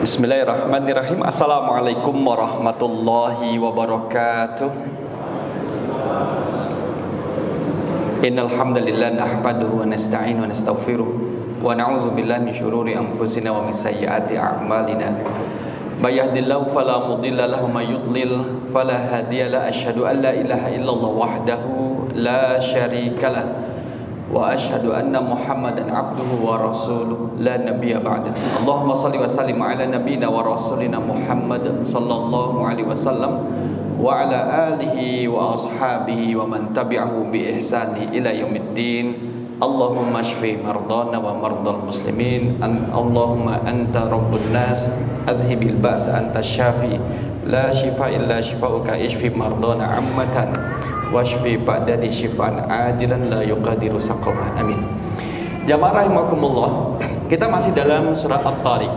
Bismillahirrahmanirrahim. Assalamualaikum warahmatullahi wabarakatuh. Innal hamdalillah nahmaduhu wa nasta'inu wa nastaghfiruh wa na'udzu billahi min syururi anfusina wa min sayyiati a'malina. May yahdihillahu fala mudilla lahu wa may yudlil fala hadiyalah. Asyhadu an la ilaha illallah wahdahu la syarikalah wa asyhadu anna Muhammadan abduhu wa rasuluh la nabiyya ba'da. Allahumma shalli wa sallim ala nabiyyina wa rasulina Muhammad sallallahu alaihi wasallam wa ala alihi wa ashabihi wa man tabi'ahu bi ihsani ila yaumiddin. Allahumma shfi mardana wa mardal muslimin. Allahumma anta rabbun nas adhibil ba's anta syafi la shifa illa shifauka ishfi mardana ammatan washfi ba'dani syifaan ajilan la yuqadiru saqama. Amin. Jamaah rahimakumullah, kita masih dalam surah At-Tariq.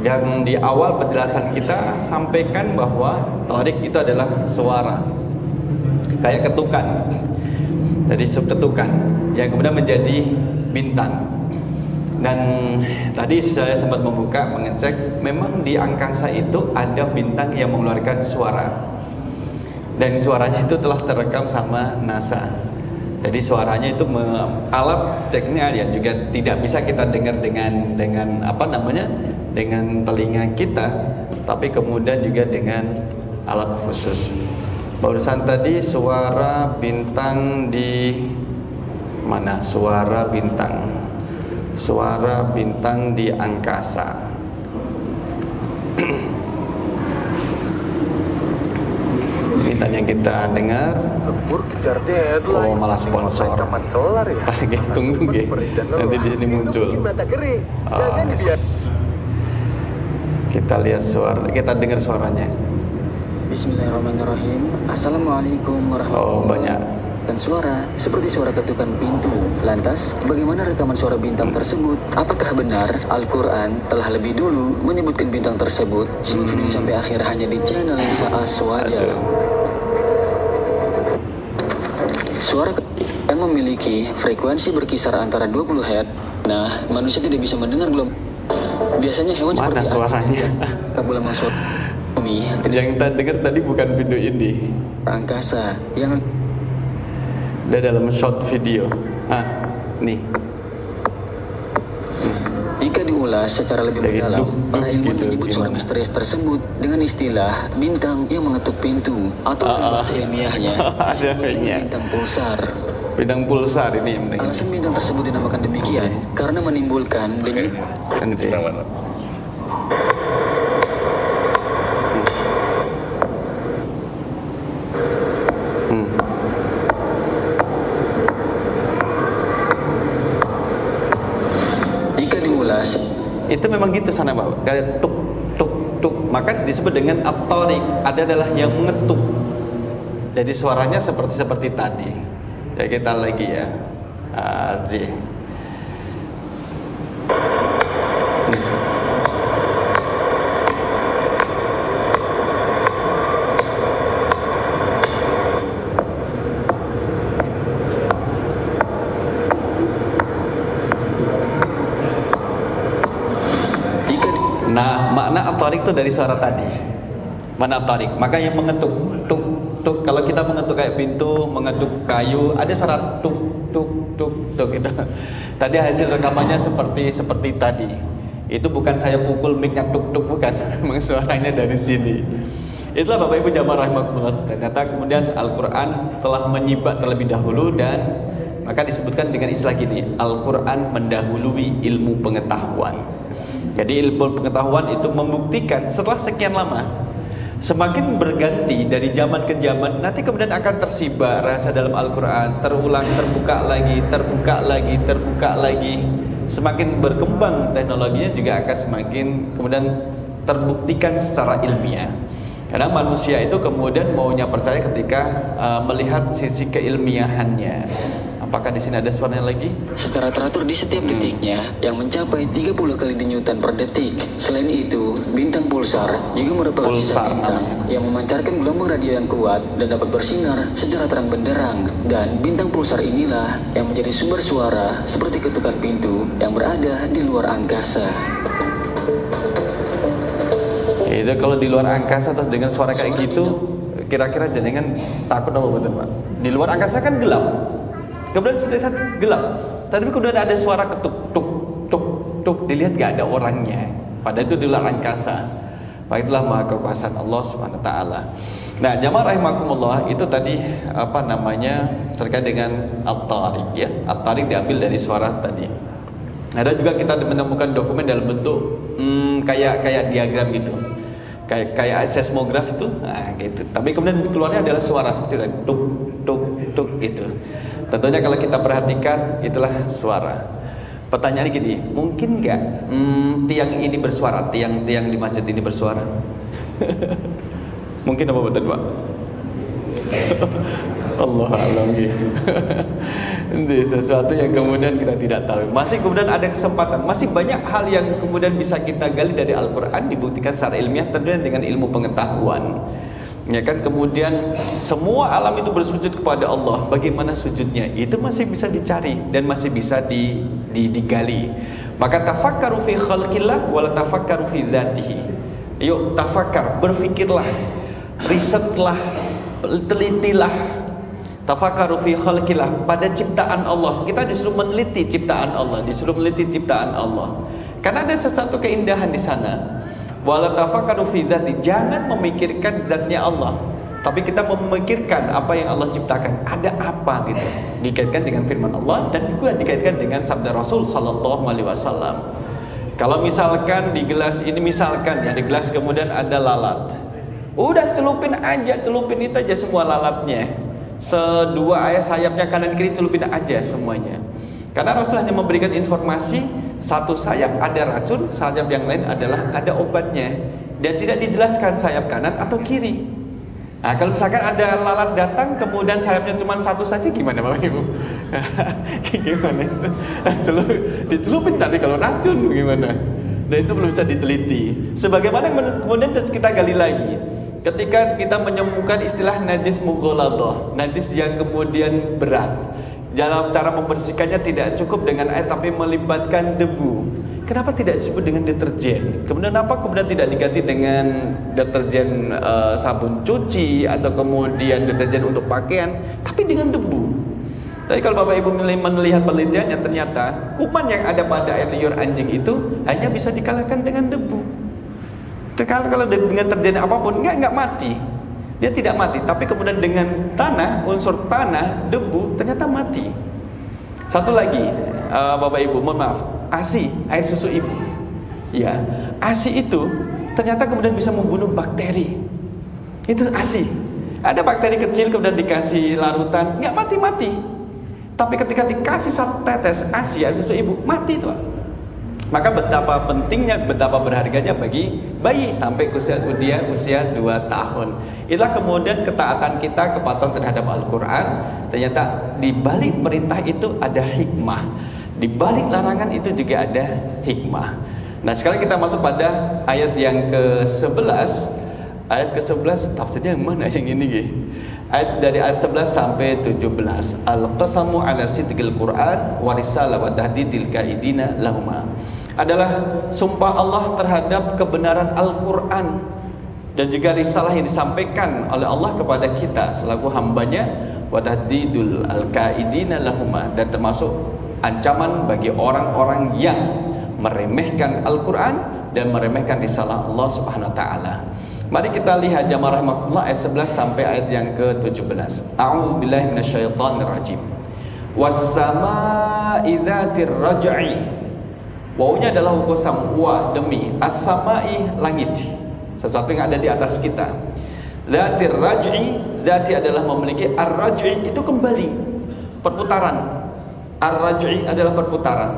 Yang di awal penjelasan kita sampaikan bahwa Tariq itu adalah suara kayak ketukan. Jadi ketukan yang kemudian menjadi bintang. Dan tadi saya sempat membuka mengecek, memang di angkasa itu ada bintang yang mengeluarkan suara. Dan suaranya itu telah terekam sama NASA. Jadi suaranya itu alat ceknya ya juga tidak bisa kita dengar dengan apa namanya, dengan telinga kita, tapi kemudian juga dengan alat khusus. Barusan tadi suara bintang di mana? Suara bintang di angkasa. Yang kita dengar, oh malah sponsor. Tunggu nanti di sini muncul. Kita lihat suara, kita dengar suaranya. Bismillahirrahmanirrahim. Assalamualaikum warahmatullahi wabarakatuh. Oh banyak. Dan suara seperti suara ketukan pintu. Lantas, bagaimana rekaman suara bintang tersebut? Apakah benar Al-Quran telah lebih dulu menyebutkan bintang tersebut? Simak video sampai akhir hanya di channel Lensa Aswaja. Suara yang memiliki frekuensi berkisar antara 20 Hz. Nah, manusia tidak bisa mendengar gelombang. Biasanya hewan mana seperti suaranya? Kabul masuk bumi. Yang kita dengar tadi bukan video ini. Angkasa yang ada dalam short video. Nih. Jika diulas secara lebih mendalam, para ilmuwan menyebut suara gimana? misterius tersebut dengan istilah bintang yang mengetuk pintu atau bahasa ilmiahnya disebut bintang pulsar. Bintang pulsar ini yang penting. Alasan bintang tersebut dinamakan demikian karena menimbulkan denyut. Itu memang gitu sana Pak, kayak tuk tuk tuk, maka disebut dengan At-Tariq. Ada adalah yang mengetuk. Jadi suaranya seperti tadi. Ya kita lagi ya. Nah, makna At-Tariq itu dari suara tadi. Mana At-Tariq? Maka yang mengetuk, tuk, tuk. Kalau kita mengetuk kayak pintu, mengetuk kayu, ada suara tuk, tuk, tuk, tuk gitu. Tadi hasil rekamannya seperti tadi. Itu bukan saya pukul mic-nya tuk, tuk, bukan. Memang suaranya dari sini. Itulah Bapak Ibu jamaah rahimakumullah. Ternyata kemudian Al-Quran telah menyibak terlebih dahulu dan maka disebutkan dengan istilah gini, Al-Quran mendahului ilmu pengetahuan. Jadi ilmu pengetahuan itu membuktikan setelah sekian lama, semakin berganti dari zaman ke zaman, nanti kemudian akan tersibar rahasia dalam Al-Quran, terulang, terbuka lagi. Semakin berkembang teknologinya juga akan semakin kemudian terbuktikan secara ilmiah. Karena manusia itu kemudian maunya percaya ketika melihat sisi keilmiahannya. Apakah di sini ada suaranya lagi? Secara teratur di setiap detiknya yang mencapai 30 kali denyutan per detik. Selain itu, bintang pulsar juga merupakan sisa bintang yang memancarkan gelombang radio yang kuat dan dapat bersinar secara terang benderang. Dan bintang pulsar inilah yang menjadi sumber suara seperti ketukan pintu yang berada di luar angkasa. Itu kalau di luar angkasa terus dengan suara kayak gitu, kira-kira jenengan takut apa betul Pak? Di luar angkasa kan gelap, kemudian saat gelap, tapi kemudian ada suara ketuk tuk tuk tuk, dilihat gak ada orangnya, padahal itu di luar angkasa. Pak, itulah maha kekuasaan Allah Subhanahu Wa Taala. Nah, jamaah rahimakumullah, itu tadi apa namanya terkait dengan at-tariq ya. At-tariq diambil dari suara tadi. Ada juga kita menemukan dokumen dalam bentuk kayak diagram gitu. Kayak seismograf itu, nah gitu. Tapi kemudian keluarnya adalah suara seperti itu, tuk tuk tuk gitu. Tentunya kalau kita perhatikan itulah suara. Pertanyaannya gini, mungkin nggak tiang ini bersuara, tiang di masjid ini bersuara? Mungkin apa betul Pak? Allah alam gitu. Ini sesuatu yang kemudian kita tidak tahu. Masih kemudian ada kesempatan, masih banyak hal yang kemudian bisa kita gali dari Al-Quran, dibuktikan secara ilmiah tentunya dengan ilmu pengetahuan. Ya kan, kemudian semua alam itu bersujud kepada Allah. Bagaimana sujudnya? Itu masih bisa dicari dan masih bisa digali. Maka tafakkaru fi khalqillah wala tafakkaru fi dzatihi. Yuk tafakkar, berfikirlah, risetlah, telitilah. Tafakkaru fi khalqillah, pada ciptaan Allah. Kita disuruh meneliti ciptaan Allah, disuruh meneliti ciptaan Allah. Karena ada sesuatu keindahan di sana. Wala tafakkaru fi dzati, jangan memikirkan zatnya Allah, tapi kita memikirkan apa yang Allah ciptakan. Ada apa gitu. Dikaitkan dengan firman Allah dan juga dikaitkan dengan sabda Rasul sallallahu alaihi wasallam. Kalau misalkan di gelas ini, misalkan ya di gelas kemudian ada lalat. Udah celupin itu aja semua lalatnya. Sedua ayat sayapnya kanan kiri celupin aja semuanya. Karena Rasul hanya memberikan informasi, satu sayap ada racun, sayap yang lain adalah ada obatnya, dan tidak dijelaskan sayap kanan atau kiri. Nah, kalau misalkan ada lalat datang kemudian sayapnya cuma satu saja, gimana Bapak Ibu? Gimana? Dicelupin tadi kalau racun gimana? Dan itu belum bisa diteliti. Sebagaimana kemudian kita gali lagi. Ketika kita menemukan istilah najis mughaladah, najis yang kemudian berat, dalam cara membersihkannya tidak cukup dengan air tapi melibatkan debu. Kenapa tidak disebut dengan deterjen? Kemudian apa kemudian tidak diganti dengan deterjen sabun cuci atau kemudian deterjen untuk pakaian, tapi dengan debu? Tapi kalau Bapak Ibu melihat penelitiannya, ternyata kuman yang ada pada air liur anjing itu hanya bisa dikalahkan dengan debu. Kalau dengan deterjen apapun nggak mati. Dia tidak mati, tapi kemudian dengan tanah, unsur tanah, debu, ternyata mati. Satu lagi, Bapak Ibu, mohon maaf, ASI, air susu ibu. Ya, ASI itu ternyata kemudian bisa membunuh bakteri. Itu ASI. Ada bakteri kecil kemudian dikasih larutan, nggak mati-mati. Tapi ketika dikasih satu tetes ASI, air susu ibu, mati tuh. Maka betapa pentingnya, betapa berharganya bagi bayi sampai usia 2 tahun. Itulah kemudian ketaatan kita, kepatuhan terhadap Al-Quran. Ternyata di balik perintah itu ada hikmah, di balik larangan itu juga ada hikmah. Nah, sekarang kita masuk pada ayat yang ke-11. Ayat ke-11 tafsirnya yang mana yang ini gitu? Ayat dari ayat 11 sampai 17. Al-qasamu ala sidqil Qur'an wa risalah wa tahdidil kaidina lahuma. Adalah sumpah Allah terhadap kebenaran Al-Quran dan juga risalah yang disampaikan oleh Allah kepada kita selaku hambanya, wa tahdidul al-kaidina lahuma, dan termasuk ancaman bagi orang-orang yang meremehkan Al-Quran dan meremehkan risalah Allah Subhanahu wa taala. Mari kita lihat jamaah rahimakumullah ayat 11 sampai ayat yang ke-17. A'udzubillahi minasyaitonirrajim. Was-samaa'i dzatir raj'i. Wawunya adalah qasam, wa demi, as-samaa'i langit, sesuatu yang ada di atas kita. Dzatir raj'i, dzati adalah memiliki, ar-raj'i itu kembali, perputaran. Ar-raj'i adalah perputaran,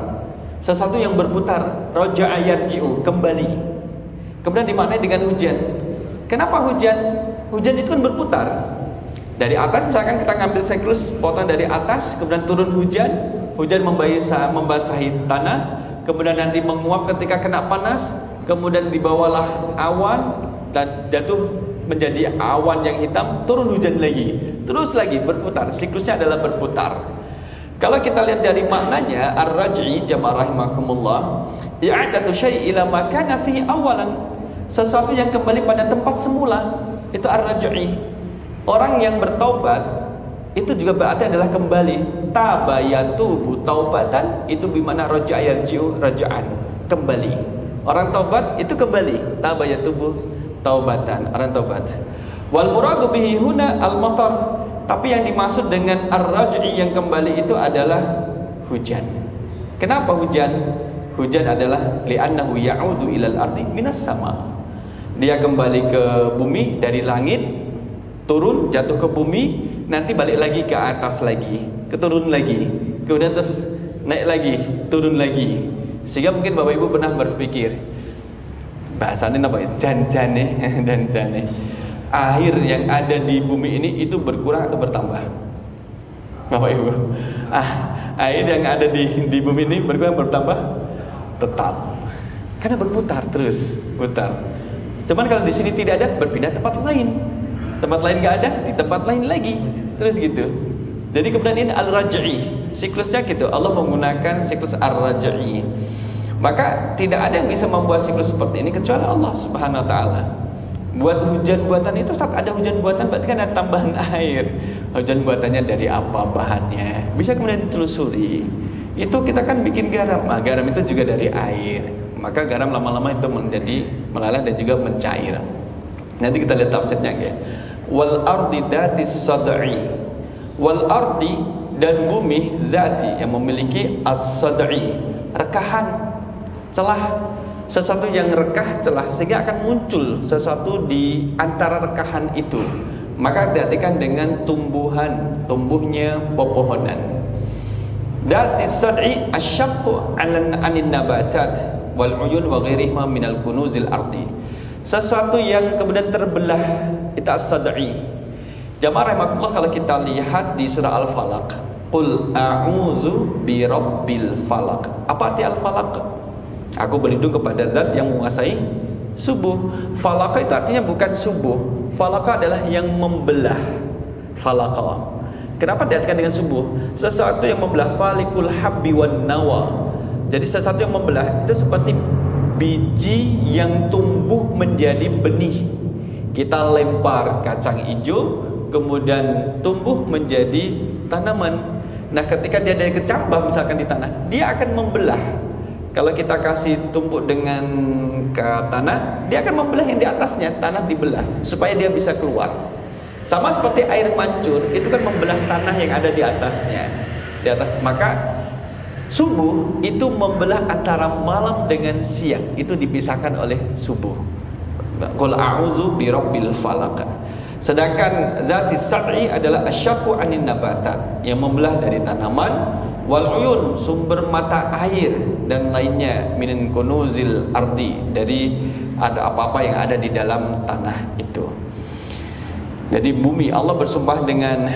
sesuatu yang berputar. Raja'a yarji'u, kembali. Kemudian dimaknai dengan hujan. Kenapa hujan? Hujan itu kan berputar. Dari atas misalkan kita ngambil siklus potong dari atas, kemudian turun hujan, hujan membasahi tanah, kemudian nanti menguap ketika kena panas, kemudian dibawalah awan dan jatuh menjadi awan yang hitam, turun hujan lagi, terus lagi berputar. Siklusnya adalah berputar. Kalau kita lihat dari maknanya, ar-raj'i jamaah rahimakumullah, i'adatu syai' ila ma kana fihi awalan. Sesuatu yang kembali pada tempat semula, itu ar-raj'i. Orang yang bertaubat itu juga berarti adalah kembali. Taba yatubu taubatan, itu bimana raja'a yarji'u raja'an, kembali. Orang taubat itu kembali. Taba yatubu taubatan, orang taubat. Wal muradu bihi huna al-matar. Tapi yang dimaksud dengan ar-raj'i yang kembali itu adalah hujan. Kenapa hujan? Hujan adalah li'annahu ya'udu ilal ardi minas sama. Dia kembali ke bumi dari langit, turun jatuh ke bumi, nanti balik lagi ke atas lagi, turun lagi, kemudian terus naik lagi, turun lagi. Sehingga mungkin Bapak Ibu pernah berpikir, bahasanya apa ya? Janjane. Air yang ada di bumi ini itu berkurang atau bertambah? Bapak Ibu, air yang ada di bumi ini berkurang bertambah? Tetap, karena berputar terus, putar. Cuman kalau di sini tidak ada, berpindah tempat lain nggak ada, di tempat lain lagi, terus gitu. Jadi kemudian ini al-raj'i, siklusnya gitu. Allah menggunakan siklus ar-raj'i. Maka tidak ada yang bisa membuat siklus seperti ini kecuali Allah Subhanahu Wa Taala. Buat hujan buatan itu, saat ada hujan buatan berarti kan ada tambahan air. Hujan buatannya dari apa bahannya, bisa kemudian ditelusuri. Itu kita kan bikin garam, garam itu juga dari air. Maka garam lama-lama itu menjadi meleleh dan juga mencair. Nanti kita lihat tafsirnya ya. Wal ardi datis sad'i. Wal ardi, dan bumi zati yang memiliki as-sad'i, rekahan, celah. Sesuatu yang rekah celah, sehingga akan muncul sesuatu di antara rekahan itu. Maka diartikan dengan tumbuhnya pepohonan. Dati sad'i asyaqqu 'anin nabatat wal 'uyun wa ghairihima minal kunuzil ardi. Sesuatu yang kemudian terbelah, itu as-sad'i. Jamaah rahimakumullah, kalau kita lihat di surah Al-Falaq, qul a'udzu birabbil falaq. Apa arti al-falaq? Aku berlindung kepada zat yang menguasai subuh. Falaq itu artinya bukan subuh. Falaq adalah yang membelah. Falaq. Kenapa diartikan dengan subuh? Sesuatu yang membelah, falikul habbi wan nawa. Jadi sesuatu yang membelah itu seperti biji yang tumbuh menjadi benih. Kita lempar kacang hijau, kemudian tumbuh menjadi tanaman. Nah, ketika dia dari kecambah misalkan di tanah, dia akan membelah. Kalau kita kasih tumpuk dengan ke tanah, dia akan membelah yang di atasnya, tanah dibelah supaya dia bisa keluar. Sama seperti air mancur, itu kan membelah tanah yang ada di atasnya. Di atas, maka subuh itu membelah antara malam dengan siang, itu dipisahkan oleh subuh. Qul a'udzu birabbil falaq. Sedangkan zati sad'i adalah asyaqqu 'anin nabatat, yang membelah dari tanaman, wal uyun, sumber mata air dan lainnya, minin kunuzil ardi, dari ada apa-apa yang ada di dalam tanah itu. Jadi bumi, Allah bersumpah dengan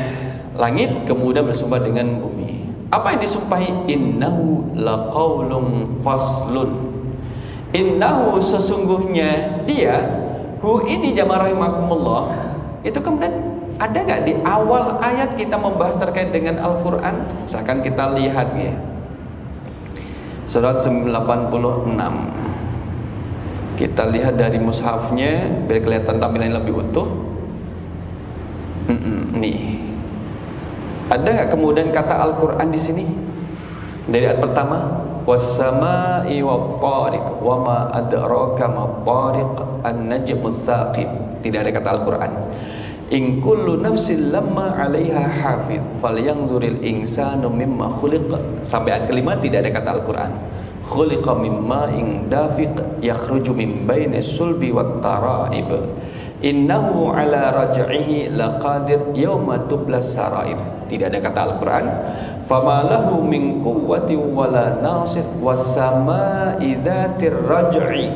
langit, kemudian bersumpah dengan bumi. Apa yang disumpahi? Innahu laqaulun faslun. Innahu, sesungguhnya dia, hu ini jamaah rahimakumullah, itu kemudian ada nggak di awal ayat kita membahas terkait dengan Al-Quran? Misalkan kita lihat ya, surat 86. Kita lihat dari mushafnya biar kelihatan tampilan lebih utuh. Nih, ada nggak kemudian kata Al-Quran di sini? Dari ayat pertama, was-sama'i wat-tariq wa ma adraka ma-tariq an-najmus tsaqib. Tidak ada kata Al-Quran. In kullu nafsin lamma 'alaiha hafiz falyanzuril insanu mimma khuliq. Sampai ayat kelima tidak ada kata Al-Quran. Khuliqa mimma in dafiq yakhruju min baini sulbi wat tara'ib. Innahu 'ala raj'ihi laqadir yauma tublas sarair. Tidak ada kata Al-Quran. Fama lahu min quwwatin wala nasir was samaa'i dzatir raj'i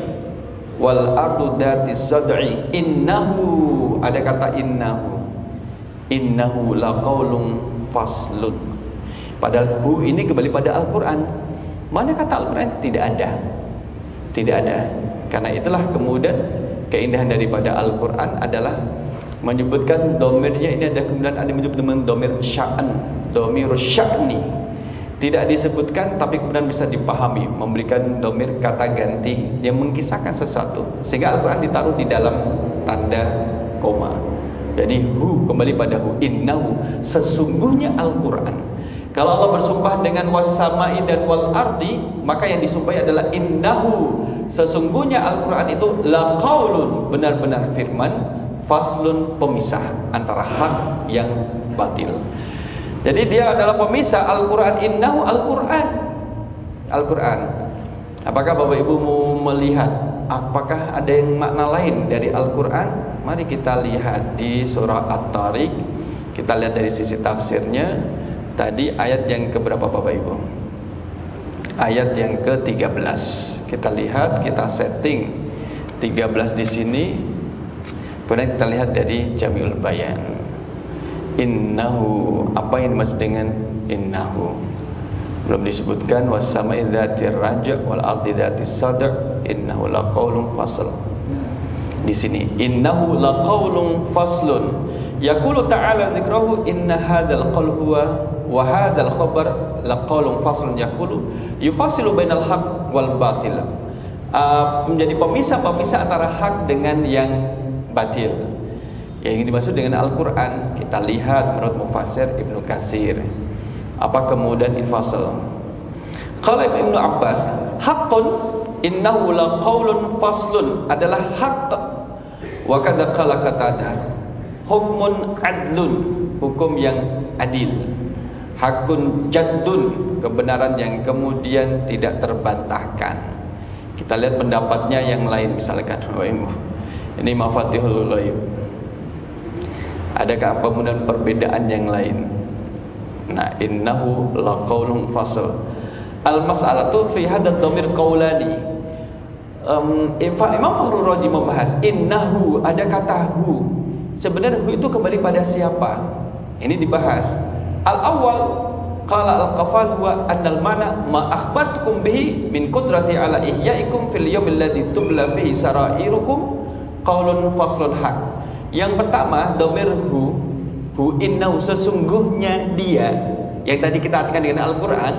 wal ardu dzatis sad'i. Innahu, ada kata innahu laqaulun faslun. Padahal hu ini kembali pada Al-Quran. Mana kata Al-Quran? Tidak ada. Karena itulah kemudian keindahan daripada Al-Quran adalah menyebutkan domirnya. Ini ada kemudian ada menyebut dengan domir sya'an, domirus sya'ni. tidak disebutkan tapi kemudian bisa dipahami, memberikan domir kata ganti yang mengkisahkan sesuatu, sehingga Al-Quran ditaruh di dalam tanda koma. Jadi hu kembali pada hu, innahu sesungguhnya Al-Quran. Kalau Allah bersumpah dengan was-sama'i dan wal ardi, maka yang disumpahi adalah innahu sesungguhnya Al-Quran itu laqaulun, benar-benar firman, faslun, pemisah antara hak yang batil. Jadi dia adalah pemisah. Al-Quran, innahu Al-Quran. Al-Quran. Apakah Bapak Ibu mau melihat apakah ada yang makna lain dari Al-Quran? Mari kita lihat di surah At-Tariq. Kita lihat dari sisi tafsirnya. Tadi ayat yang keberapa Bapak Ibu? Ayat yang ke-13. Kita lihat, kita setting 13 di sini. Kemudian kita lihat dari Jami'ul Bayan. Innahu, apa yang dimaksud dengan innahu? Belum disebutkan. Was-sama'i dzatir raja' wal ardi dzatis sadr innahu laqaulun fasl. Di sini innahu laqaulun faslun. Yaqulu ta'ala dzikrahu inna hadzal qaul huwa wa hadzal khabar laqaulun faslun yaqulu yufassilu bainal haqq wal batil. Menjadi pemisah antara hak dengan yang batil. Yang dimaksud dengan Al-Quran, kita lihat menurut Mufassir Ibnu Katsir. Apa kemudian infasal? Qala Ibnu Abbas, haqqun innahu laqaulun faslun adalah hak. Wa kadza qala Qatadah, hukmun adlun, hukum yang adil. Hakun jaddun, kebenaran yang kemudian tidak terbantahkan. Kita lihat pendapatnya yang lain, misalkan ini Mafatihul Ghaib. Adakah kemudian perbedaan yang lain? Nah, innahu laqaulun fasl. Al-mas'alatu fi hadzal dhamir qaulani. Imam Fakhrul Razi membahas innahu, ada kata hu. Sebenarnya hu itu kembali pada siapa? Ini dibahas. Al-awwal qala al-qafal huwa annal mana ma akhbartukum bihi min qudrati ala ihyaikum fil yaumil ladzi tubla fihi sarairukum qaulun faslun haq. Yang pertama, domir hu innahu sesungguhnya dia, yang tadi kita artikan dengan Al-Quran.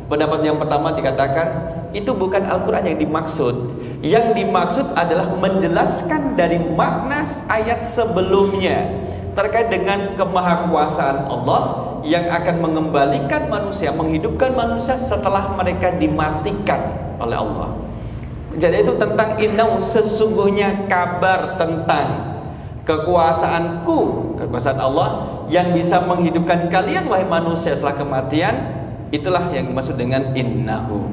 Pendapat yang pertama dikatakan itu bukan Al-Quran yang dimaksud. Yang dimaksud adalah menjelaskan dari makna ayat sebelumnya terkait dengan kemahakuasaan Allah yang akan mengembalikan manusia, menghidupkan manusia setelah mereka dimatikan oleh Allah. Jadi itu tentang innahu, sesungguhnya kabar tentang kekuasaan Allah yang bisa menghidupkan kalian wahai manusia setelah kematian. Itulah yang dimaksud dengan innahu.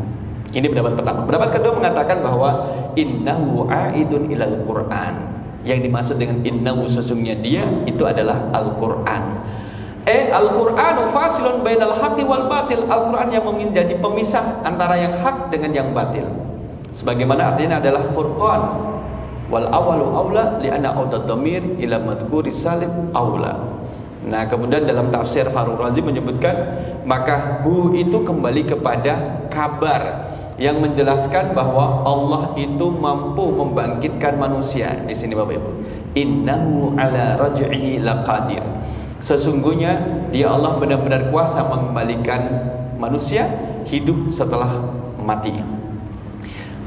Ini pendapat pertama. Pendapat kedua mengatakan bahwa innahu aidun ilal Quran. Yang dimaksud dengan innahu sesungguhnya dia itu adalah Al-Quran. Al-Quranu fasilun bainal haqqi wal batil. Al-Quran yang menjadi pemisah antara yang hak dengan yang batil. Sebagaimana artinya adalah furqan. Wal awalu aula li'anna audad dhamir ila madhkuri salib aula. Nah, kemudian dalam tafsir Fakhrul Razi menyebutkan maka hu itu kembali kepada kabar yang menjelaskan bahwa Allah itu mampu membangkitkan manusia. Di sini Bapak Ibu, innahu ala raj'ihi laqadir. Sesungguhnya dia Allah benar-benar kuasa mengembalikan manusia hidup setelah mati.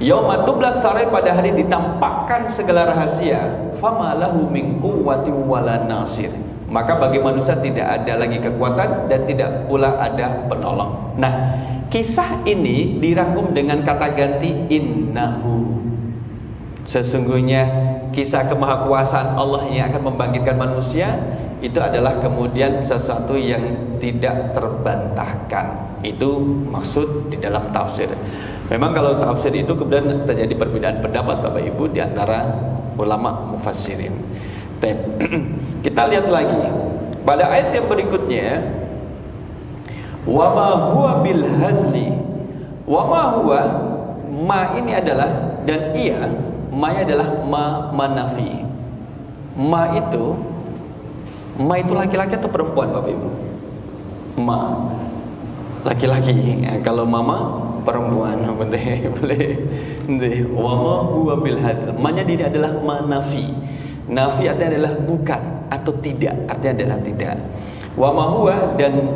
Yauma tublas sarair, pada hari ditampakkan segala rahasia. Fama lahu min quwwatin wala nasir. Maka bagi manusia tidak ada lagi kekuatan dan tidak pula ada penolong. Nah, kisah ini dirangkum dengan kata ganti innahu. Sesungguhnya kisah kemahakuasaan Allah yang akan membangkitkan manusia itu adalah kemudian sesuatu yang tidak terbantahkan. Itu maksud di dalam tafsir. Memang kalau tafsir itu kemudian terjadi perbedaan pendapat Bapak Ibu di antara ulama mufassirin. Kita lihat lagi pada ayat yang berikutnya, wa ma huwa bil hazli. Wa ma huwa, ma ini adalah, dan ia, ma adalah ma manafi. Ma itu laki-laki atau perempuan Bapak Ibu? Ma laki-laki. Kalau mama perempuan, boleh. Wa ma huwa bil hazl. Ma-nya dia adalah manafi. Nafi artinya adalah bukan atau tidak, artinya adalah tidak. Wa ma huwa, dan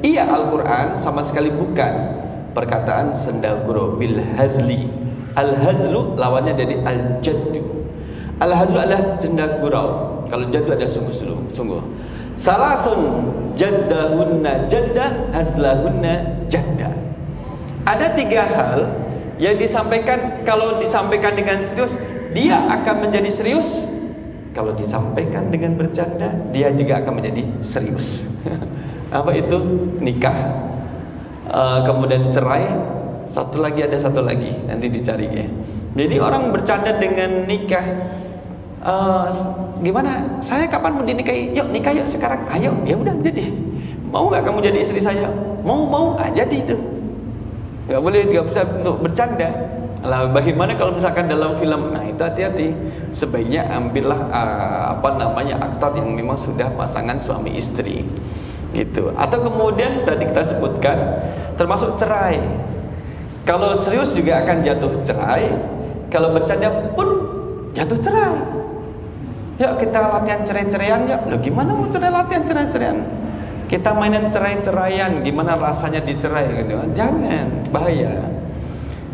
Iya, Al-Quran sama sekali bukan perkataan sendaguro. Bil hazli. Al-hazlu lawannya dari al-jaddu. Al-hazlu adalah sendagurau. Kalau jaddu ada sungguh-sungguh. Salasun jaddahunna jadda, hazlahunna jadda. Ada 3 hal yang disampaikan, kalau disampaikan dengan serius dia akan menjadi serius, kalau disampaikan dengan bercanda dia juga akan menjadi serius. Apa itu? Nikah, kemudian cerai, ada satu lagi nanti dicari ya. Jadi orang bercanda dengan nikah, gimana? Saya kapan mau dinikahi? Yuk nikah yuk sekarang. Ayo, ya udah jadi. Mau nggak kamu jadi istri saya? Mau. Jadi itu. Nggak boleh, nggak bisa untuk bercanda. Lah bagaimana kalau misalkan dalam film? Nah itu hati-hati. Sebaiknya ambillah aktor yang memang sudah pasangan suami istri, gitu. Atau kemudian tadi kita sebutkan termasuk cerai. Kalau serius juga akan jatuh cerai. Kalau bercanda pun jatuh cerai. Yuk kita latihan cerai-ceraian yuk. Loh gimana mau latihan cerai-ceraian? Kita mainan cerai-ceraian, gimana rasanya dicerai? Jangan, bahaya.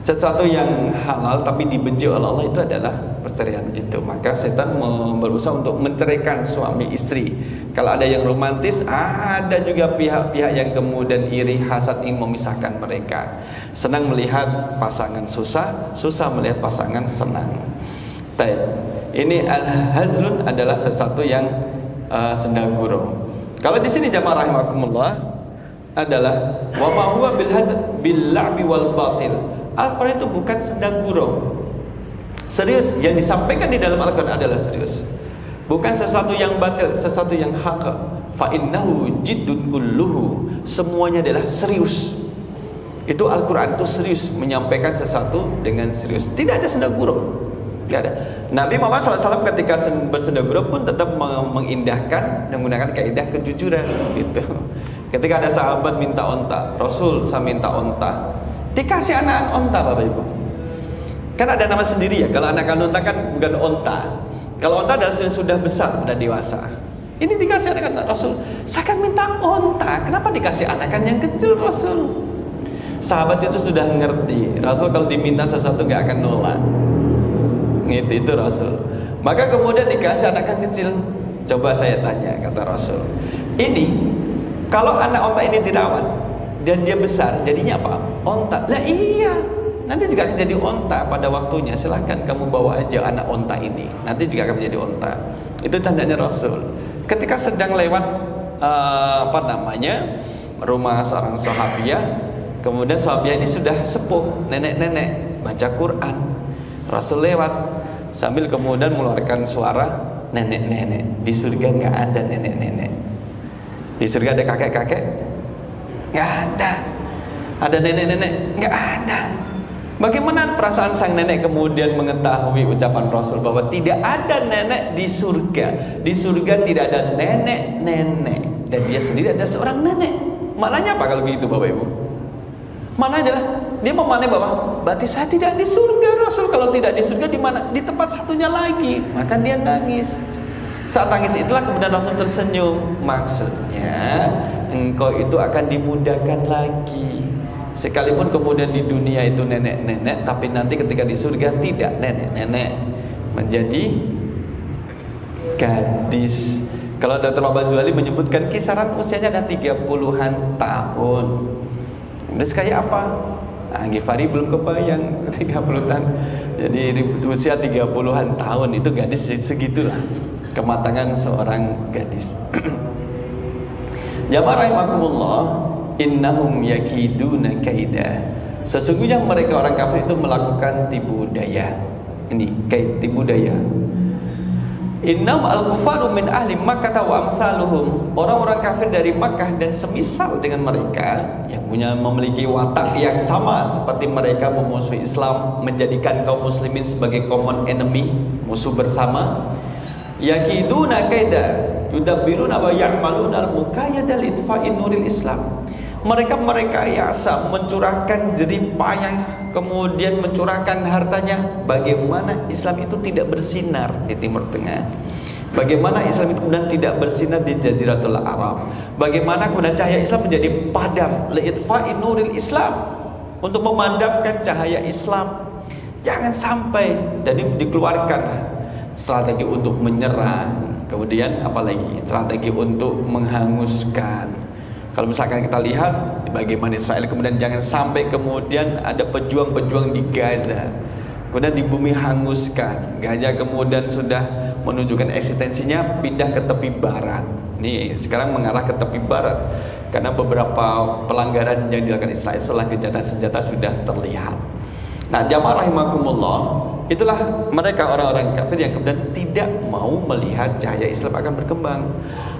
Sesuatu yang halal tapi dibenci oleh Allah itu adalah perceraian itu. Maka setan berusaha untuk menceraikan suami istri. Kalau ada yang romantis, ada juga pihak-pihak yang kemudian iri, hasad, ingin memisahkan mereka. Senang melihat pasangan susah, susah melihat pasangan senang. Baik. Ini al-hazlun adalah sesuatu yang sendaguro. Kalau di sini jamaah rahimakumullah adalah wa ma huwa bil hazl bil la'bi wal batil. Al-Quran itu bukan sendaguro. Serius, yang disampaikan di dalam Al-Quran adalah serius. Bukan sesuatu yang batil, sesuatu yang haq. Fa innahu jiddun kulluhu. Semuanya adalah serius. Itu Al-Quran itu serius, menyampaikan sesuatu dengan serius. Tidak ada sendaguro. Tidak ada. Nabi Muhammad SAW ketika bersendaguro pun tetap mengindahkan dan menggunakan kaidah kejujuran, gitu. Ketika ada sahabat minta onta, Rasul saya minta onta, dikasih anak onta, Bapak Ibu. Kan ada nama sendiri ya. Kalau anak onta kan bukan onta. Kalau onta adalah sudah besar, sudah dewasa. Ini dikasih anak Rasul, saya kan minta onta. Kenapa dikasih anakan yang kecil, Rasul? Sahabat itu sudah ngerti, Rasul kalau diminta sesuatu nggak akan nolak. Itu Rasul. Maka kemudian dikasih anakan kecil. Coba saya tanya, kata Rasul, ini kalau anak onta ini dirawat dan dia besar, jadinya apa? Onta. Lah iya, nanti juga akan jadi onta pada waktunya. Silahkan kamu bawa aja anak onta ini, nanti juga akan menjadi onta. Itu tandanya Rasul. Ketika sedang lewat rumah seorang sahabiah, kemudian sahabiah ini sudah sepuh, nenek-nenek, baca Quran. Rasul lewat sambil kemudian mengeluarkan suara, nenek-nenek. Di surga nggak ada nenek-nenek. Di surga ada kakek-kakek? Nggak ada. Ada nenek-nenek? Nggak ada. Bagaimana perasaan sang nenek kemudian mengetahui ucapan Rasul bahwa tidak ada nenek di surga? Di surga tidak ada nenek-nenek, dan dia sendiri ada seorang nenek. Maknanya apa kalau begitu, Bapak Ibu? Maknanya adalah dia memaknai bahwa berarti saya tidak di surga, Rasul. Kalau tidak di surga di mana? Di tempat satunya lagi. Maka dia nangis. Saat tangis itulah kemudian Rasul tersenyum. Maksudnya engkau itu akan dimudahkan lagi. Sekalipun kemudian di dunia itu nenek-nenek, tapi nanti ketika di surga tidak nenek-nenek, menjadi gadis. Kalau Dr. Al-Ghazali menyebutkan kisaran usianya ada 30-an tahun. Terus kayak apa? Nah, Ghifari belum kebayang 30 tahun. Jadi di usia 30-an tahun itu gadis segitulah kematangan seorang gadis. Jamaah rahimakumullah, innahum yakiduna kaida. Sesungguhnya mereka orang kafir itu melakukan tipu daya. Ini kaid, tipu daya. Innam al-kufaru min ahli Makkah wa amsaluhum. Orang-orang kafir dari Makkah dan semisal dengan mereka yang memiliki watak yang sama seperti mereka memusuhi Islam, menjadikan kaum muslimin sebagai common enemy, musuh bersama. Yakiduna kaida yudabbiruna wa ya'maluna al-mukayyada li itfa'i nuril Islam. Mereka merekayasa, mencurahkan jerih payah, kemudian mencurahkan hartanya bagaimana Islam itu tidak bersinar di Timur Tengah. Bagaimana Islam itu kemudian tidak bersinar di Jaziratul Arab. Bagaimana kemudian cahaya Islam menjadi padam, li'itfa'i nuril Islam, untuk memadamkan cahaya Islam. Jangan sampai, jadi dikeluarkan strategi untuk menyerang, kemudian apalagi strategi untuk menghanguskan. Kalau misalkan kita lihat bagaimana Israel kemudian jangan sampai kemudian ada pejuang-pejuang di Gaza, kemudian di bumi hanguskan. Gaza kemudian sudah menunjukkan eksistensinya, pindah ke tepi barat. Nih sekarang mengarah ke tepi barat karena beberapa pelanggaran yang dilakukan Israel setelah gencatan senjata sudah terlihat. Nah, jamaah rahimakumullah, itulah mereka orang-orang kafir yang kemudian tidak mau melihat cahaya Islam akan berkembang.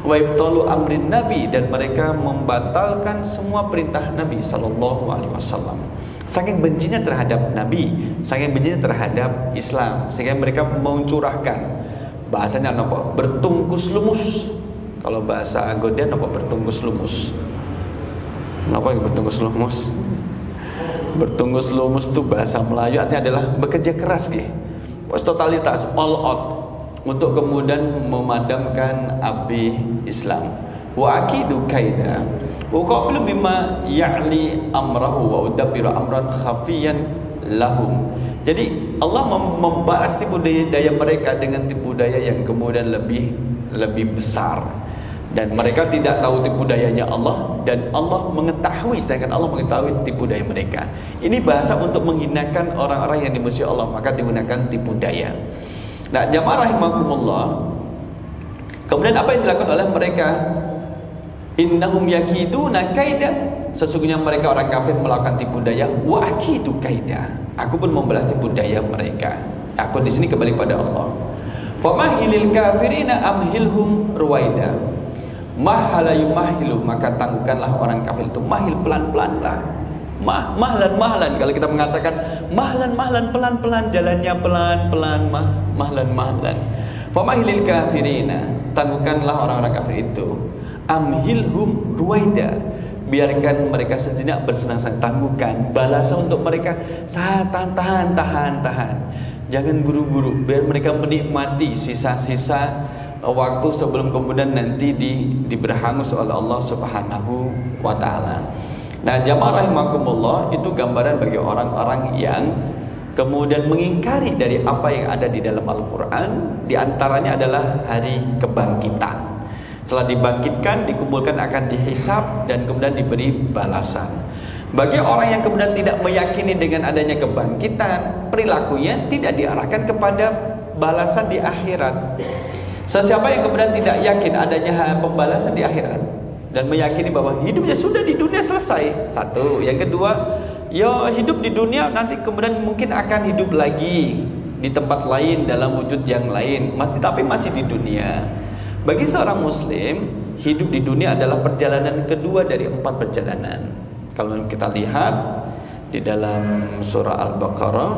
Wa ibtalu amrin Nabi, dan mereka membatalkan semua perintah Nabi sallallahu alaihi wasallam. Saking bencinya terhadap Nabi, saking bencinya terhadap Islam, sehingga mereka mencurahkan bahasanya apa? Bertungkus lumus. Kalau bahasa Godean apa? Bertungkus lumus. Apa yang bertungkus lumus? Bertungkus lumus itu bahasa Melayu artinya adalah bekerja keras gitu. Totalitas, all out untuk kemudian memadamkan api Islam. Wa akidu kaida. Wa qablu bima ya'li amrahu wa udabbiru amran khafiyan lahum. Jadi Allah membalas tipu daya mereka dengan tipu daya yang kemudian lebih besar. Dan mereka tidak tahu tipu dayanya Allah, dan Allah mengetahui, sedangkan Allah mengetahui tipu daya mereka. Ini bahasa untuk menghinakan orang-orang yang dimusuhi Allah, maka digunakan tipu daya. Nah, jamaah rahimakumullah, kemudian apa yang dilakukan oleh mereka? Innahum yakiduna kaida. Sesungguhnya mereka orang kafir melakukan tipu daya. Wa akidu kaida. Aku pun membalas tipu daya mereka. Aku di sini kembali pada Allah. Famahilil kafirina amhilhum ruwaida. Mahala yumahilu, maka tangguhkanlah orang kafir itu. Mahil, pelan-pelan lah. Mahlan. Kalau kita mengatakan mahlan, pelan-pelan, jalannya pelan-pelan, mahlan. Famahilil kafirina, tangguhkanlah orang-orang kafir itu. Amhilhum ruwaida, biarkan mereka sejenak bersenang-senang. Tangguhkan balasan untuk mereka. Tahan. Jangan buru-buru, biar mereka menikmati sisa-sisa waktu sebelum kemudian nanti diberhangus oleh Allah Subhanahu wa taala. Nah, jamaah rahimakumullah, itu gambaran bagi orang-orang yang kemudian mengingkari dari apa yang ada di dalam Al-Qur'an. Di antaranya adalah hari kebangkitan. Setelah dibangkitkan, dikumpulkan, akan dihisab dan kemudian diberi balasan. Bagi orang yang kemudian tidak meyakini dengan adanya kebangkitan, perilakunya tidak diarahkan kepada balasan di akhirat. Sesiapa yang kemudian tidak yakin adanya pembalasan di akhirat dan meyakini bahwa hidupnya sudah di dunia selesai, satu. Yang kedua, ya hidup di dunia nanti kemudian mungkin akan hidup lagi di tempat lain dalam wujud yang lain, tapi masih di dunia. Bagi seorang muslim, hidup di dunia adalah perjalanan kedua dari 4 perjalanan. Kalau kita lihat di dalam surah Al-Baqarah,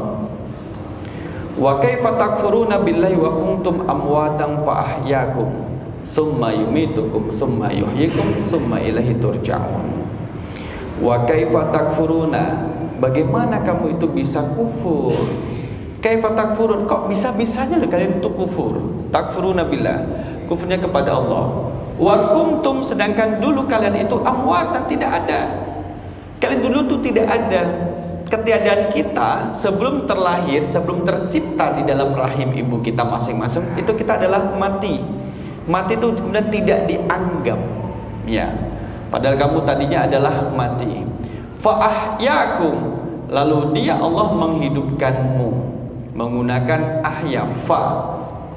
wa kaifa takfuruna billahi wa kuntum amwatan fa ahyakum summa yumitukum summa yuhyikum summa ilaihi turja'un. Wa kaifa takfuruna, bagaimana kamu itu bisa kufur? Kaifa takfurun, kok bisa-bisanya kalian itu kufur? Takfuruna billah, kufurnya kepada Allah. Wa kuntum, sedangkan dulu kalian itu amwatan, tidak ada. Kalian dulu tuh tidak ada. Ketiadaan kita sebelum terlahir, sebelum tercipta di dalam rahim ibu kita masing-masing, itu kita adalah mati. Mati itu kemudian tidak dianggap, ya. Padahal kamu tadinya adalah mati. Fa ahyakum, lalu dia Allah menghidupkanmu menggunakan ahya fa.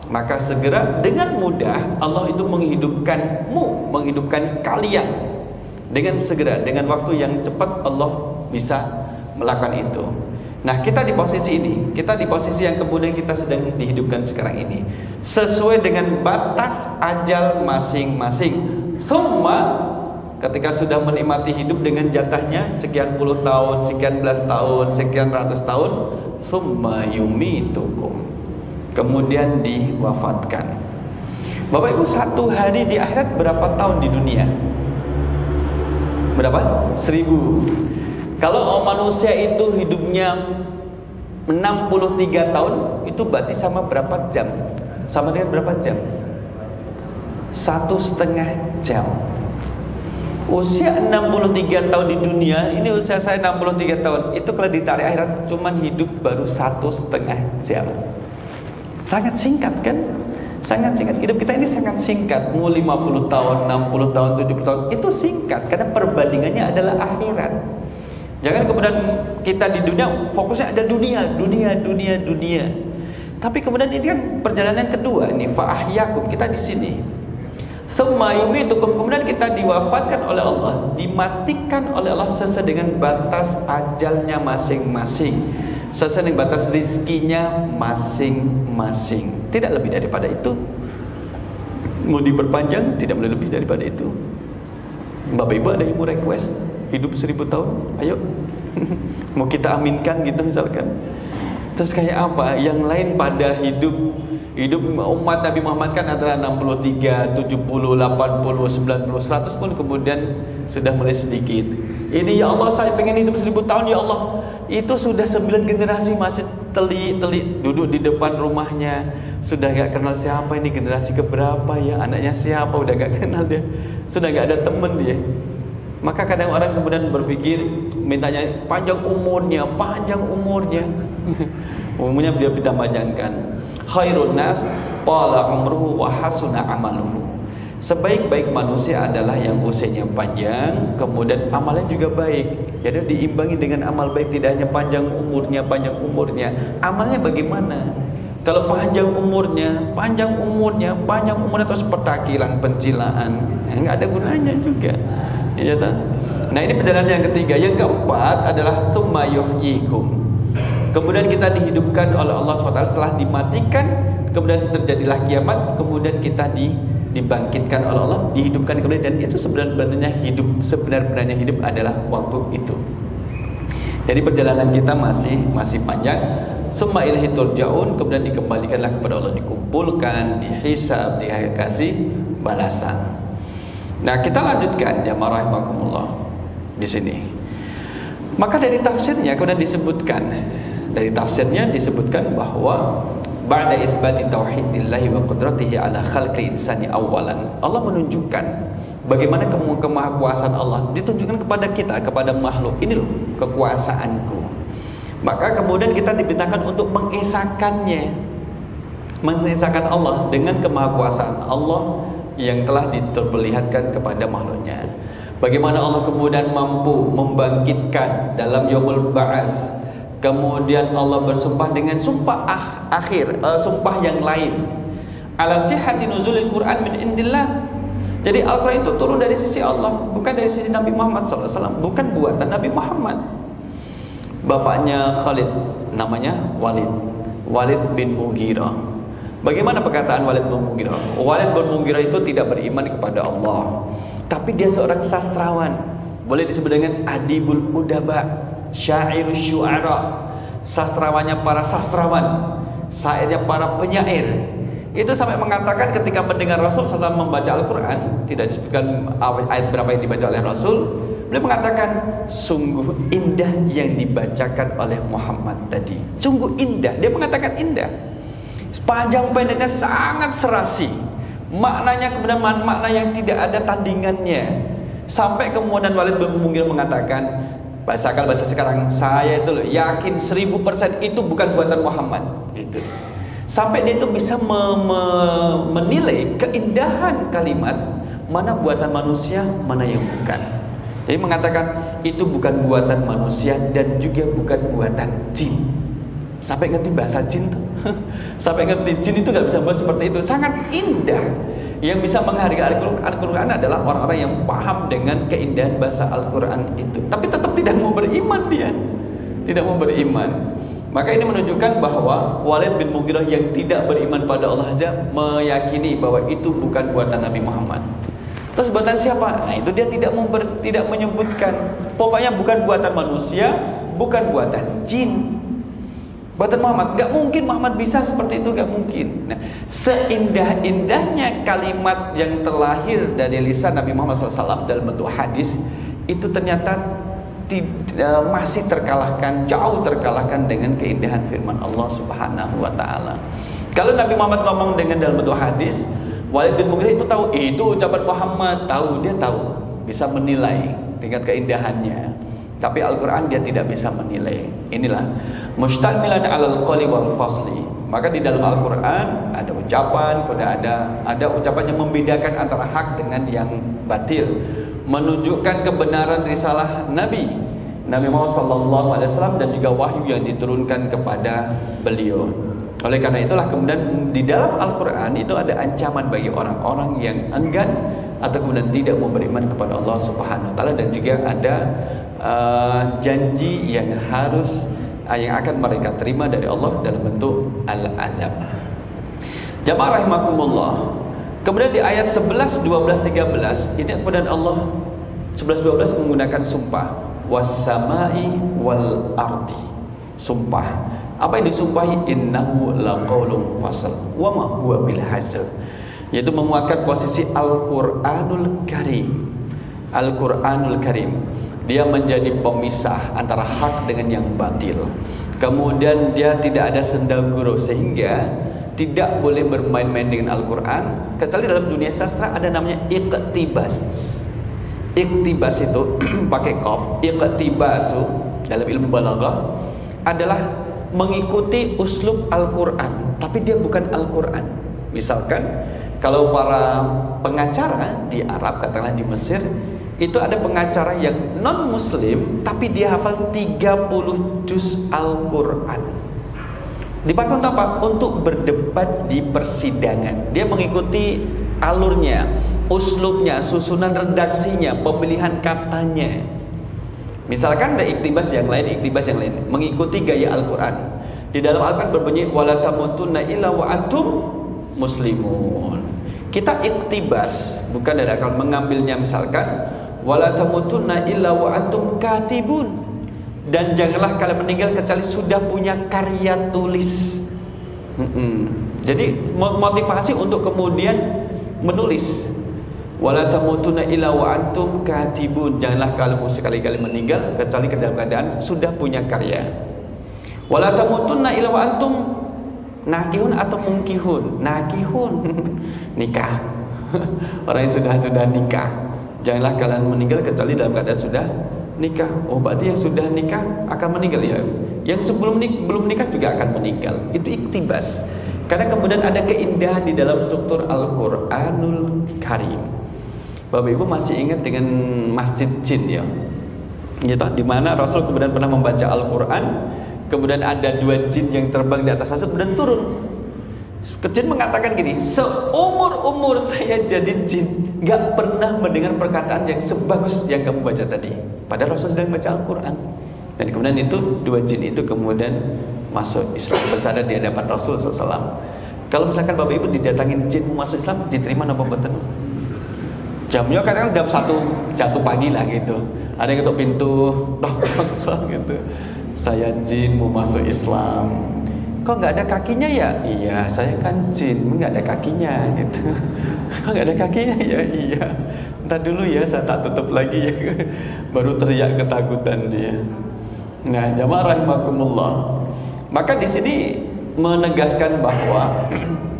Maka segera dengan mudah Allah itu menghidupkanmu, menghidupkan kalian dengan segera, dengan waktu yang cepat Allah bisa melakukan itu. Nah, kita di posisi ini, kita di posisi yang kemudian kita sedang dihidupkan sekarang ini, sesuai dengan batas ajal masing-masing. Thumma, ketika sudah menikmati hidup dengan jatahnya sekian puluh tahun, sekian belas tahun, sekian ratus tahun, thumma yumitukum, kemudian diwafatkan. Bapak Ibu, satu hari di akhirat berapa tahun di dunia? Berapa? 1000. Kalau manusia itu hidupnya 63 tahun, itu berarti sama berapa jam? Sama dengan berapa jam? 1,5 jam. Usia 63 tahun di dunia, ini usia saya 63 tahun. Itu kalau ditarik akhirat cuman hidup baru 1,5 jam. Sangat singkat kan? Sangat singkat. Hidup kita ini sangat singkat. Mau 50 tahun, 60 tahun, 70 tahun, itu singkat karena perbandingannya adalah akhirat. Jangan kemudian kita di dunia fokusnya ada dunia. Tapi kemudian ini kan perjalanan kedua ini, fa'ahyakum, kita di sini. Tsumma yumitukum, kemudian kita diwafatkan oleh Allah, dimatikan oleh Allah sesuai dengan batas ajalnya masing-masing, sesuai dengan batas rizkinya masing-masing. Tidak lebih daripada itu. Mau diperpanjang tidak boleh lebih daripada itu. Bapak Ibu ada yang mau request hidup 1000 tahun? Ayo. Mau kita aminkan gitu misalkan. Terus kayak apa? Yang lain pada hidup umat Nabi Muhammad kan antara 63, 70, 80, 90, 100 pun kemudian sudah mulai sedikit. Ini ya Allah saya pengen hidup 1000 tahun ya Allah. Itu sudah 9 generasi masih teli duduk di depan rumahnya. Sudah gak kenal siapa ini generasi keberapa ya, anaknya siapa udah gak kenal dia. Sudah gak ada temen dia. Maka kadang orang kemudian berpikir mintanya panjang umurnya. Umumnya dia panjangkan. Khairun nas qala umruhu wa hasuna amaluhu. Sebaik-baik manusia adalah yang usianya panjang, kemudian amalnya juga baik. Jadi diimbangi dengan amal baik, tidak hanya panjang umurnya. Amalnya bagaimana? Kalau panjang umurnya terus petakilan, pencilaan, enggak ada gunanya juga. Ya tak? Nah, ini perjalanan yang ketiga. Yang keempat adalah tsumma yuhyikum. Kemudian kita dihidupkan oleh Allah SWT setelah dimatikan, kemudian terjadilah kiamat, kemudian kita dibangkitkan oleh Allah, dihidupkan kembali, dan itu sebenarnya hidup adalah waktu itu. Jadi perjalanan kita masih panjang. Summa ilaihi turja'un, kemudian dikembalikanlah kepada Allah, dikumpulkan, dihisab, dikasih balasan. Nah, kita lanjutkan jamaah rahimakumullah di sini. Maka dari tafsirnya kemudian disebutkan bahwa ba'da itsbati tauhidillahi wa qudratihi ala khalqi insani awalan, Allah menunjukkan bagaimana kemahakuasaan Allah ditunjukkan kepada kita, kepada makhluk. Ini loh kekuasaanku. Maka kemudian kita diperintahkan untuk mengesahkan Allah dengan kemahakuasaan Allah yang telah diperlihatkan kepada makhluknya. Bagaimana Allah kemudian mampu membangkitkan dalam yaumul ba'ats. Kemudian Allah bersumpah dengan sumpah sumpah yang lain. Ala sihhati nuzulil Quran min indillah. Jadi Al-Quran itu turun dari sisi Allah, bukan dari sisi Nabi Muhammad SAW, bukan buatan Nabi Muhammad. Bapaknya Khalid namanya Walid bin Mughirah. Bagaimana perkataan Walid bin Mughirah? Walid bin Mughirah itu tidak beriman kepada Allah, tapi dia seorang sastrawan. Boleh disebut dengan adibul udaba, syairus syu'ara, sastrawannya para sastrawan, syairnya para penyair. Itu sampai mengatakan ketika mendengar Rasul SAW membaca Al-Quran, tidak disebutkan ayat berapa yang dibaca oleh Rasul, beliau mengatakan sungguh indah yang dibacakan oleh Muhammad tadi. Sungguh indah, dia mengatakan indah. Panjang pendeknya sangat serasi, maknanya kemudian makna yang tidak ada tandingannya. Sampai kemudian Walid bin Mughirah mengatakan, bahasa sekarang, saya itu yakin 1000% itu bukan buatan Muhammad gitu. Sampai dia itu bisa menilai keindahan kalimat, mana buatan manusia, mana yang bukan. Jadi mengatakan itu bukan buatan manusia dan juga bukan buatan jin. Sampai ngerti bahasa jin tuh. Sampai ngerti jin itu gak bisa buat seperti itu. Sangat indah. Yang bisa menghargai Al-Quran adalah orang-orang yang paham dengan keindahan bahasa Al-Quran itu. Tapi tetap tidak mau beriman dia. Tidak mau beriman. Maka ini menunjukkan bahwa Walid bin Mughirah yang tidak beriman pada Allah saja meyakini bahwa itu bukan buatan Nabi Muhammad. Terus buatan siapa? Nah itu dia tidak menyebutkan. Pokoknya bukan buatan manusia, bukan buatan jin. Buatan Muhammad. Gak mungkin Muhammad bisa seperti itu, gak mungkin. Nah, seindah-indahnya kalimat yang terlahir dari lisan Nabi Muhammad SAW dalam bentuk hadis, itu ternyata masih jauh terkalahkan dengan keindahan firman Allah Subhanahu wa taala. Kalau Nabi Muhammad ngomong dengan dalam bentuk hadis, Walid bin Mughirah itu tahu itu ucapan Muhammad, dia tahu, bisa menilai tingkat keindahannya. Tapi Al-Quran dia tidak bisa menilai. Inilah mustamilan 'alal qawli wal fasli. Maka di dalam Al-Quran ada ucapan, ada ucapan yang membedakan antara hak dengan yang batil, menunjukkan kebenaran risalah Nabi Muhammad SAW dan juga wahyu yang diturunkan kepada beliau. Oleh karena itulah kemudian di dalam Al-Quran itu ada ancaman bagi orang-orang yang enggan atau kemudian tidak mau beriman kepada Allah Subhanahu Wa Taala, dan juga ada janji yang akan mereka terima dari Allah dalam bentuk al-adab. Jamaah rahimakumullah. Kemudian di ayat 11, 12, 13 ini kemudian Allah 11, 12 menggunakan sumpah was-samai wal ardi. Sumpah. Apa yang disumpahi? Innahu laqaulun fasl wa ma huwa bil hazl. Yaitu menguatkan posisi Al-Qur'anul Karim. Al-Qur'anul Karim. Dia menjadi pemisah antara hak dengan yang batil. Kemudian dia tidak ada sendaguro, sehingga tidak boleh bermain-main dengan Al-Quran. Kecuali dalam dunia sastra ada namanya iqtibas. Iqtibas itu pakai qaf. Iqtibasu dalam ilmu balaghah adalah mengikuti uslub Al-Quran, tapi dia bukan Al-Quran. Misalkan kalau para pengacara di Arab, katakanlah di Mesir, itu ada pengacara yang non muslim tapi dia hafal 30 juz Al-Quran. Dipakai untuk apa? Untuk berdebat di persidangan. Dia mengikuti alurnya, uslubnya, susunan redaksinya, pemilihan katanya. Misalkan ada iktibas yang lain, mengikuti gaya Al-Quran. Di dalam Al-Quran berbunyi wala tamutunna illa wa antum muslimun. Kita iktibas, bukan dari akal, mengambilnya misalkan wala tamutunna illa wa antum katibun. Dan janganlah kalian meninggal kecuali sudah punya karya tulis. Jadi motivasi untuk kemudian menulis. Wala tamutunna illa wa antum katibun. Janganlah kalian sekali-kali meninggal kecuali dalam keadaan sudah punya karya. Wala tamutunna illa wa antum nakihun atau mungkihun. Nakihun nikah. Orang yang sudah nikah. Janganlah kalian meninggal kecuali dalam keadaan sudah nikah. Oh, berarti yang sudah nikah akan meninggal ya. Yang belum nikah juga akan meninggal. Itu iktibas. Karena kemudian ada keindahan di dalam struktur Al-Qur'anul Karim. Bapak Ibu masih ingat dengan Masjid Jin ya? Gitu, di mana Rasul kemudian pernah membaca Al-Quran, kemudian ada 2 jin yang terbang di atas Rasul kemudian turun. Jin mengatakan gini, seumur-umur saya jadi jin gak pernah mendengar perkataan yang sebagus yang kamu baca tadi. Padahal Rasul sedang baca Al-Quran. Dan kemudian itu 2 jin itu kemudian masuk Islam, bersandar di hadapan Rasul SAW. Kalau misalkan Bapak Ibu didatangin jin masuk Islam, diterima apa betul? Jamnya kadang jam 1 pagi lah gitu. Ada yang ketuk pintu, gitu. Saya jin mau masuk Islam. Kok nggak ada kakinya ya? Iya, saya kan jin, nggak ada kakinya gitu. Kok nggak ada kakinya ya? Iya. Ntar dulu ya, saya tak tutup lagi ya. Baru teriak ketakutan dia. Nah, jamaah rahimakumullah. Maka di sini menegaskan bahwa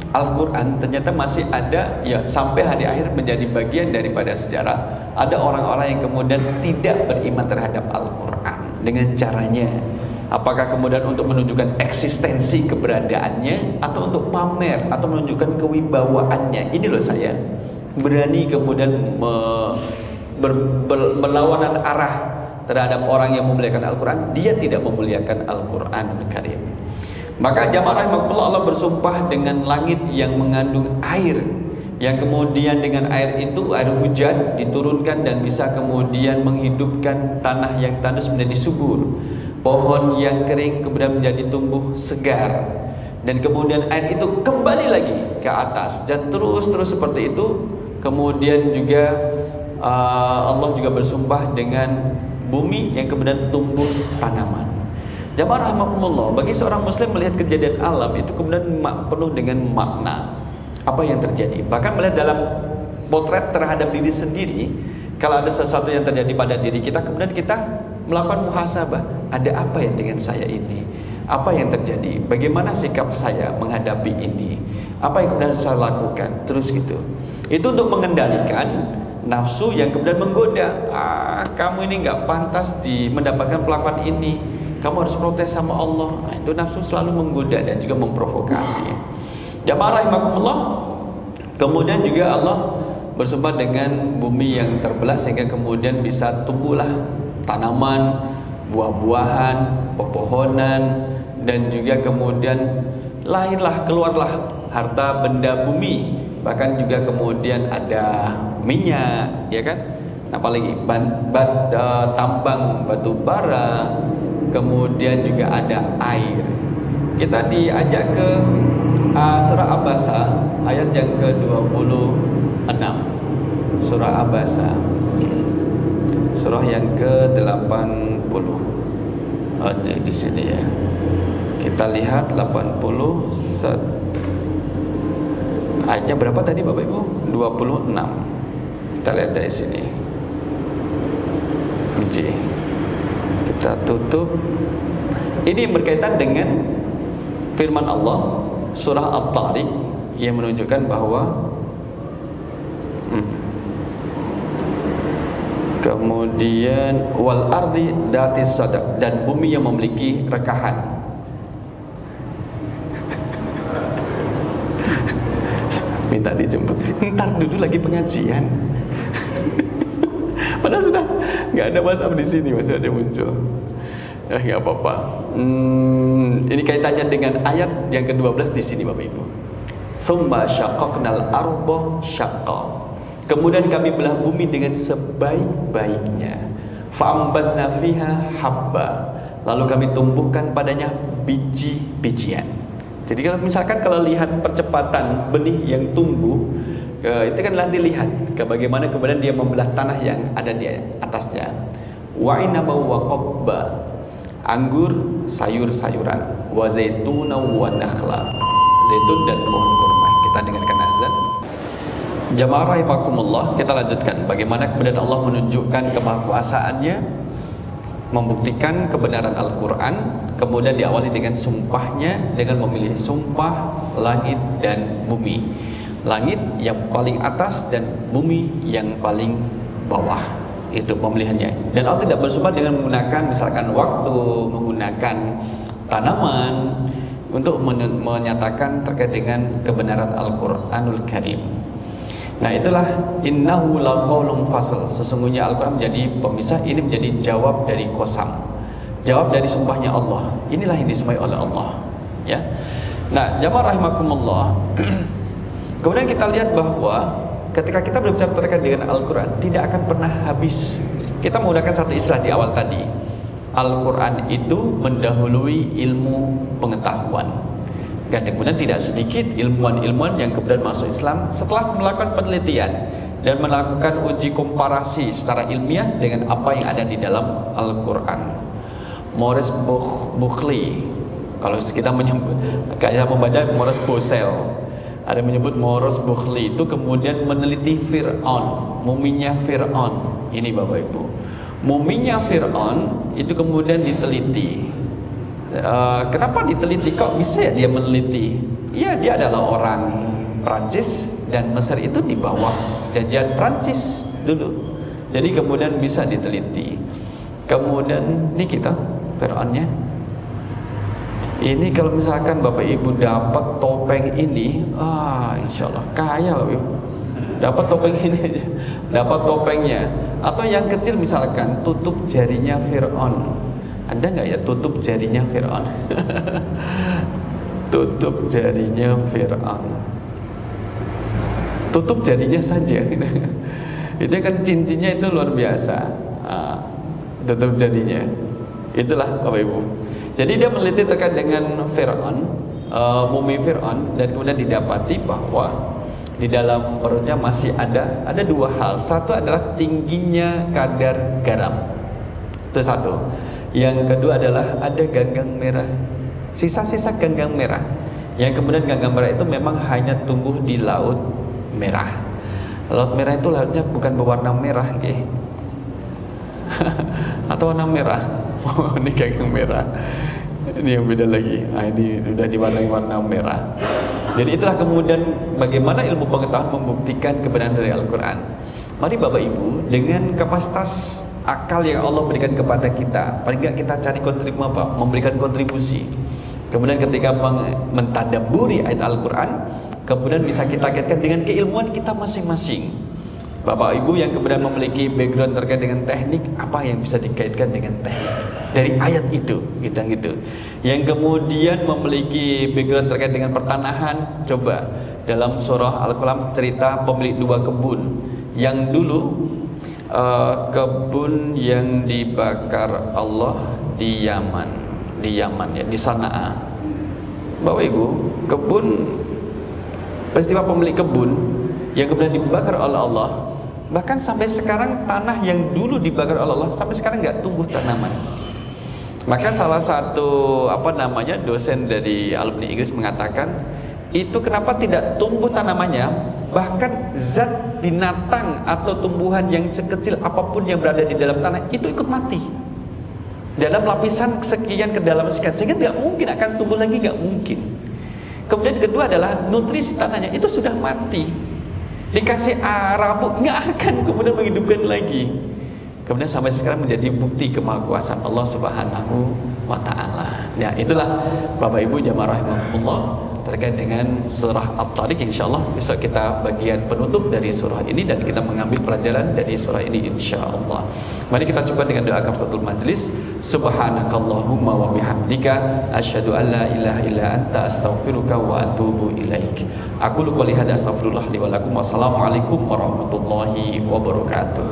Al-Quran ternyata masih ada ya, sampai hari akhir menjadi bagian daripada sejarah. Ada orang-orang yang kemudian tidak beriman terhadap Al-Quran dengan caranya. Apakah kemudian untuk menunjukkan eksistensi keberadaannya, atau untuk pamer, atau menunjukkan kewibawaannya. Ini loh saya berani kemudian berlawanan arah terhadap orang yang memuliakan Al-Quran. Dia tidak memuliakan Al-Quran Karim. Maka jamaah rahimakumullah, Allah bersumpah dengan langit yang mengandung air, yang kemudian dengan air itu, air hujan diturunkan dan bisa kemudian menghidupkan tanah yang tandus menjadi subur, pohon yang kering kemudian menjadi tumbuh segar, dan kemudian air itu kembali lagi ke atas dan terus seperti itu. Kemudian juga Allah juga bersumpah dengan bumi yang kemudian tumbuh tanaman. Jamaah rahimakumullah, bagi seorang muslim melihat kejadian alam itu kemudian penuh dengan makna. Apa yang terjadi? Bahkan melihat dalam potret terhadap diri sendiri, kalau ada sesuatu yang terjadi pada diri kita, kemudian kita melakukan muhasabah. Ada apa ya dengan saya ini? Apa yang terjadi? Bagaimana sikap saya menghadapi ini? Apa yang kemudian saya lakukan? Terus gitu. Itu untuk mengendalikan nafsu yang kemudian menggoda. Kamu ini nggak pantas mendapatkan perlakuan ini. Kamu harus protes sama Allah. Itu nafsu selalu menggoda dan juga memprovokasi. Jamaah rahimakumullah. Kemudian juga Allah bersumpah dengan bumi yang terbelah sehingga kemudian bisa tumbuhlah tanaman, buah-buahan, pepohonan, dan juga kemudian lahirlah, keluarlah harta benda bumi. Bahkan juga kemudian ada minyak, ya kan? Apalagi tambang batu bara, kemudian juga ada air. Kita diajak ke surah Abasa ayat yang ke-26. Surah Abasa, surah yang ke-80. Di sini ya. Kita lihat 80. Ayatnya berapa tadi Bapak Ibu? 26. Kita lihat dari sini. Kita tutup. Ini berkaitan dengan firman Allah surah At-Tariq yang menunjukkan bahwa kemudian wal ardi datis sadaq, dan bumi yang memiliki rekahan. Minta dijemput. Ntar dulu lagi pengajian. Padahal sudah nggak ada WhatsApp di sini, masih ada muncul. Ya nggak apa-apa. Ini kaitannya dengan ayat yang ke-12 di sini Bapak Ibu. Tsumma syaqqaqnal arda syaqqa. Kemudian kami belah bumi dengan sebaik-baiknya. Fa'ambatna fiha habba. Lalu kami tumbuhkan padanya biji-bijian. Jadi kalau misalkan lihat percepatan benih yang tumbuh, itu kan nanti lihat bagaimana kemudian dia membelah tanah yang ada di atasnya. Wa inaba wa qabba, anggur, sayur-sayuran, wa zaituna wa nakhla, zaitun dan pohon kurma. Kita dengarkan azan. Jamaah rahimakumullah, kita lanjutkan bagaimana kemudian Allah menunjukkan kemahakuasaannya, membuktikan kebenaran Al-Quran, kemudian diawali dengan sumpahnya dengan memilih sumpah langit dan bumi. Langit yang paling atas dan bumi yang paling bawah. Itu pemilihannya. Dan Allah tidak bersumpah dengan menggunakan misalkan waktu, menggunakan tanaman untuk menyatakan terkait dengan kebenaran Al-Quranul Karim. Nah itulah innahu laqaulun fasl. Sesungguhnya Al-Quran menjadi pemisah. Ini menjadi jawab dari qasam, jawab dari sumpahnya Allah. Inilah yang disumpahi oleh Allah, ya. Nah jamaah rahimakumullah. Kemudian kita lihat bahwa ketika kita berbicara terkait dengan Al-Quran, tidak akan pernah habis. Kita menggunakan satu istilah di awal tadi. Al-Quran itu mendahului ilmu pengetahuan. Dan kemudian tidak sedikit ilmuwan-ilmuwan yang kemudian masuk Islam setelah melakukan penelitian dan melakukan uji komparasi secara ilmiah dengan apa yang ada di dalam Al-Quran. Maurice Buckley, kalau kita menyebut, kayak membaca Maurice Bosel, ada menyebut Maurice Buckley itu kemudian meneliti Fir'aun, muminya Fir'aun. Ini Bapak Ibu, muminya Fir'aun itu kemudian diteliti. Kenapa diteliti? Kok bisa ya dia meneliti? Ya dia adalah orang Prancis dan Mesir itu di bawah jajahan Prancis dulu. Jadi kemudian bisa diteliti. Kemudian ini kita Fir'aunnya. Ini kalau misalkan Bapak Ibu dapat topeng ini, insya Allah kaya Bapak Ibu. Dapat topeng ini, dapat topengnya. Atau yang kecil misalkan tutup jarinya Fir'aun. Ada nggak ya tutup jarinya Fir'aun? Tutup jarinya Fir'aun. Tutup jarinya saja. Itu kan cincinnya itu luar biasa. Tutup jarinya. Itulah Bapak Ibu. Jadi dia meneliti terkait dengan Fir'aun, mumi Fir'aun, dan kemudian didapati bahwa di dalam perutnya masih ada dua hal. Satu adalah tingginya kadar garam. Itu satu. Yang kedua adalah ada ganggang merah, sisa-sisa ganggang merah. Yang kemudian ganggang merah itu memang hanya tumbuh di laut merah. Laut merah itu lautnya bukan berwarna merah, atau warna merah. Ini ganggang merah. Ini yang beda lagi. Ini sudah diwarnai warna merah. Jadi itulah kemudian bagaimana ilmu pengetahuan membuktikan kebenaran dari Al-Quran. Mari Bapak Ibu, dengan kapasitas akal yang Allah berikan kepada kita, paling tidak kita cari memberikan kontribusi. Kemudian ketika mentadabburi ayat Al-Quran, kemudian bisa kita kaitkan dengan keilmuan kita masing-masing. Bapak Ibu yang kemudian memiliki background terkait dengan teknik, apa yang bisa dikaitkan dengan teknik dari ayat itu, gitu. Yang kemudian memiliki background terkait dengan pertanahan, coba dalam surah Al-Qalam cerita pemilik 2 kebun yang dulu kebun yang dibakar Allah di Yaman ya, di Sana'a. Bapak Ibu, kebun, peristiwa pemilik kebun yang kemudian dibakar oleh Allah, bahkan sampai sekarang tanah yang dulu dibakar oleh Allah sampai sekarang nggak tumbuh tanaman. Maka salah satu dosen dari alumni Inggris mengatakan, itu kenapa tidak tumbuh tanamannya, bahkan zat binatang atau tumbuhan yang sekecil apapun yang berada di dalam tanah itu ikut mati dalam lapisan sekian ke dalam sekian, sehingga nggak mungkin akan tumbuh lagi, nggak mungkin. Kemudian kedua adalah nutrisi tanahnya itu sudah mati. Dikasih rabu nggak akan kemudian menghidupkan lagi. Kemudian sampai sekarang menjadi bukti kemahakuasaan Allah Subhanahu wa Ta'ala. Nah, itulah Bapak Ibu jamaah rahimahullah terkait dengan surah At-Tariq. Insyaallah besok kita bagian penutup dari surah ini dan kita mengambil pelajaran dari surah ini insyaallah. Mari kita coba dengan doa kafaratul majlis. Subhanakallahumma wa bihamdika asyhadu an la ilaha illa anta astaghfiruka wa atubu ilaik. Aku qouli hadza astaghfirullah li wa lakum. Wassalamualaikum warahmatullahi wabarakatuh.